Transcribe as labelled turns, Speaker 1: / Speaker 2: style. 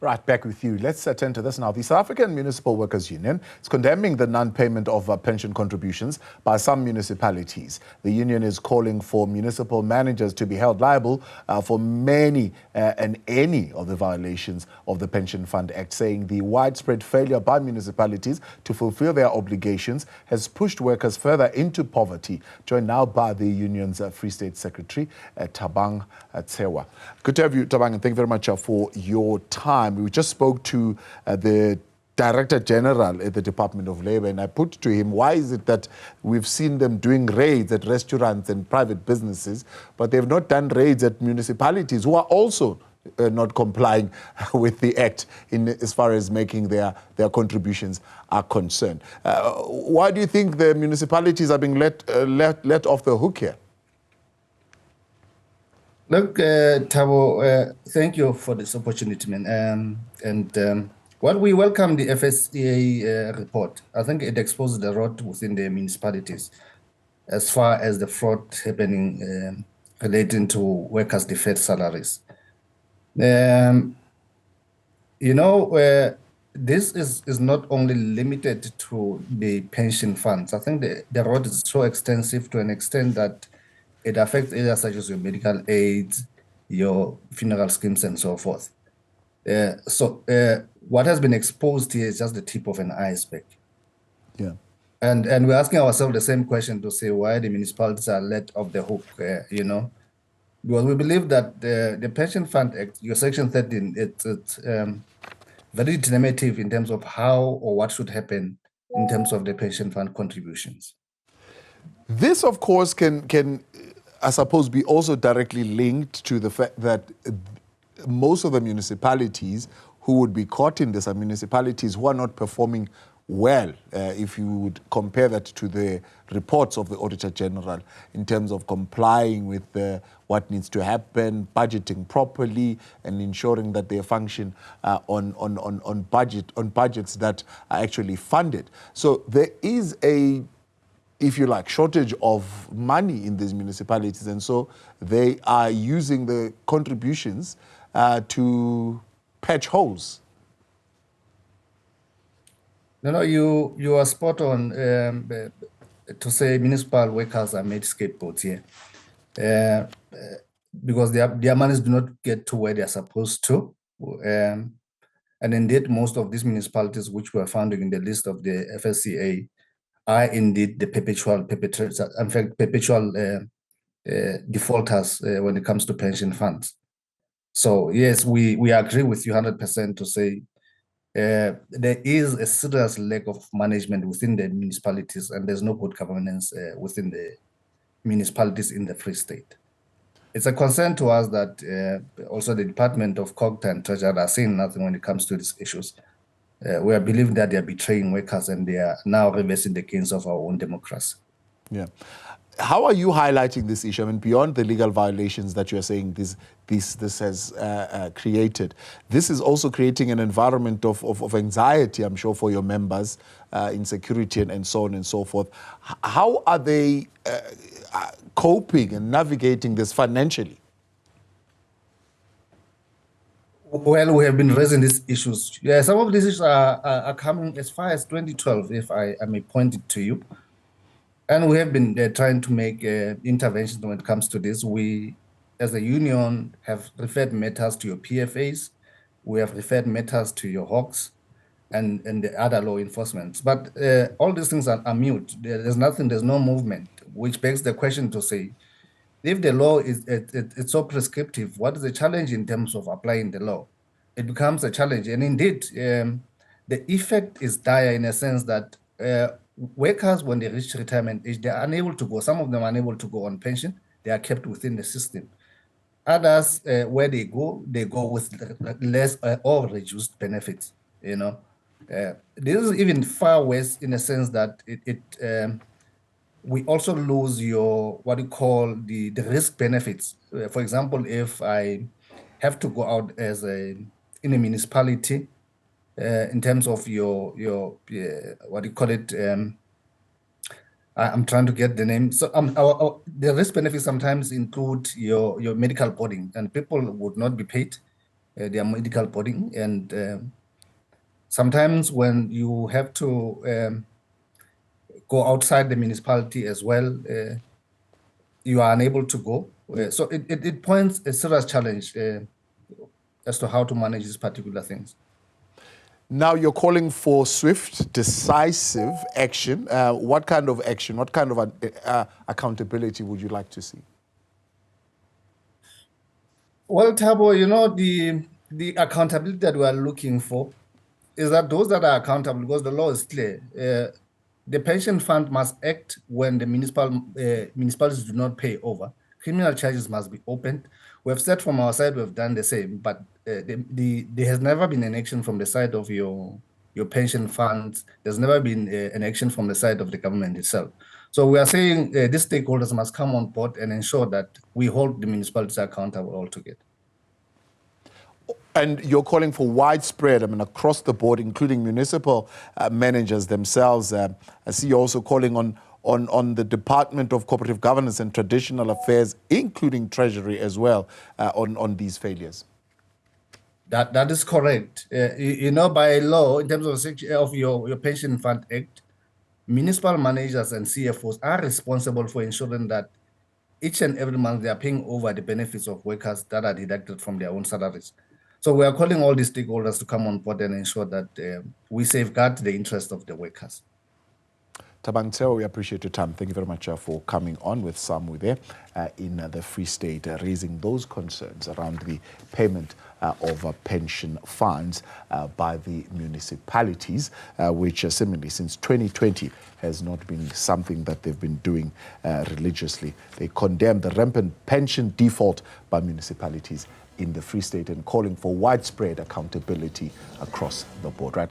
Speaker 1: Right, back with you. Let's attend to this now. The South African Municipal Workers Union is condemning the non-payment of pension contributions by some municipalities. The union is calling for municipal managers to be held liable for many and any of the violations of the Pension Fund Act, saying the widespread failure by municipalities to fulfill their obligations has pushed workers further into poverty. Joined now by the union's Free State Secretary, Thabang Tseuoa. Good to have you, Thabang, and thank you very much for your time. We just spoke to the Director General at the Department of Labour, and I put to him, why is it that we've seen them doing raids at restaurants and private businesses, but they've not done raids at municipalities who are also not complying with the Act as far as making their contributions are concerned. Why do you think the municipalities are being let off the hook here?
Speaker 2: Look, Thabo, thank you for this opportunity, man. Well, we welcome the FSCA report. I think it exposes the rot within the municipalities as far as the fraud happening relating to workers' deferred salaries. This is not only limited to the pension funds. I think the rot is so extensive to an extent that it affects areas such as your medical aids, your funeral schemes, and so forth. What has been exposed here is just the tip of an iceberg.
Speaker 1: Yeah.
Speaker 2: And we're asking ourselves the same question to say why the municipalities are let off the hook, because we believe that the Pension Fund Act, your Section 13, it's very determinative in terms of how or what should happen in terms of the pension fund contributions.
Speaker 1: This, of course, can I suppose, be also directly linked to the fact that most of the municipalities who would be caught in this are municipalities who are not performing well, if you would compare that to the reports of the Auditor General in terms of complying with what needs to happen, budgeting properly, and ensuring that they function on budgets that are actually funded. So there is a, if you like, shortage of money in these municipalities, and so they are using the contributions to patch holes.
Speaker 2: No, you are spot on to say municipal workers are made scapegoats here, because their monies do not get to where they are supposed to, and indeed most of these municipalities which were found in the list of the FSCA are indeed the perpetual perpetrators, in fact, perpetual defaulters when it comes to pension funds. So yes, we agree with you 100% to say there is a serious lack of management within the municipalities, and there's no good governance within the municipalities in the Free State. It's a concern to us that also the Department of Cogta and Treasury are saying nothing when it comes to these issues. We are believing that they are betraying workers and they are now reversing the gains of our own democracy.
Speaker 1: Yeah. How are you highlighting this issue? I mean, beyond the legal violations that you're saying this has created, this is also creating an environment of anxiety, I'm sure, for your members, insecurity and so on and so forth. How are they coping and navigating this financially?
Speaker 2: Well, we have been raising these issues. Yeah, some of these issues are coming as far as 2012, if I may point it to you. And we have been trying to make interventions when it comes to this. We, as a union, have referred matters to your PFAs. We have referred matters to your Hawks and the other law enforcement. But all these things are mute. There's nothing, there's no movement, which begs the question to say, if the law is it's so prescriptive, what is the challenge in terms of applying the law? It becomes a challenge. And indeed, the effect is dire in a sense that workers, when they reach retirement age, they are unable to go. Some of them are unable to go on pension. They are kept within the system. Others, where they go with less or reduced benefits. This is even far worse in a sense that we also lose your, what you call the risk benefits. For example, if I have to go out in a municipality, in terms of your what do you call it? I'm trying to get the name. So the risk benefits sometimes include your medical boarding, and people would not be paid. their medical body. And sometimes when you have to go outside the municipality as well, you are unable to go. So it points a serious challenge as to how to manage these particular things.
Speaker 1: Now you're calling for swift, decisive action. What kind of action, what kind of accountability would you like to see?
Speaker 2: Well, Thabo, you know, the accountability that we are looking for is that those that are accountable, because the law is clear, the pension fund must act when the municipalities do not pay over. Criminal charges must be opened. We have said from our side we have done the same, but there has never been an action from the side of your pension funds. There's never been an action from the side of the government itself. So we are saying these stakeholders must come on board and ensure that we hold the municipalities accountable altogether.
Speaker 1: And you're calling for widespread, across the board, including municipal managers themselves. I see you're also calling on the Department of Cooperative Governance and Traditional Affairs, including Treasury as well, on these failures.
Speaker 2: That is correct. You know, by law, in terms of your Pension Fund Act, municipal managers and CFOs are responsible for ensuring that each and every month they are paying over the benefits of workers that are deducted from their own salaries. So we are calling all the stakeholders to come on board and ensure that we safeguard the interest of the workers.
Speaker 1: Thabang Tseuoa, we appreciate your time. Thank you very much for coming on with Samwu there in the Free State, raising those concerns around the payment of pension funds by the municipalities, which seemingly since 2020 has not been something that they've been doing religiously. They condemn the rampant pension default by municipalities in the Free State and calling for widespread accountability across the board. Right?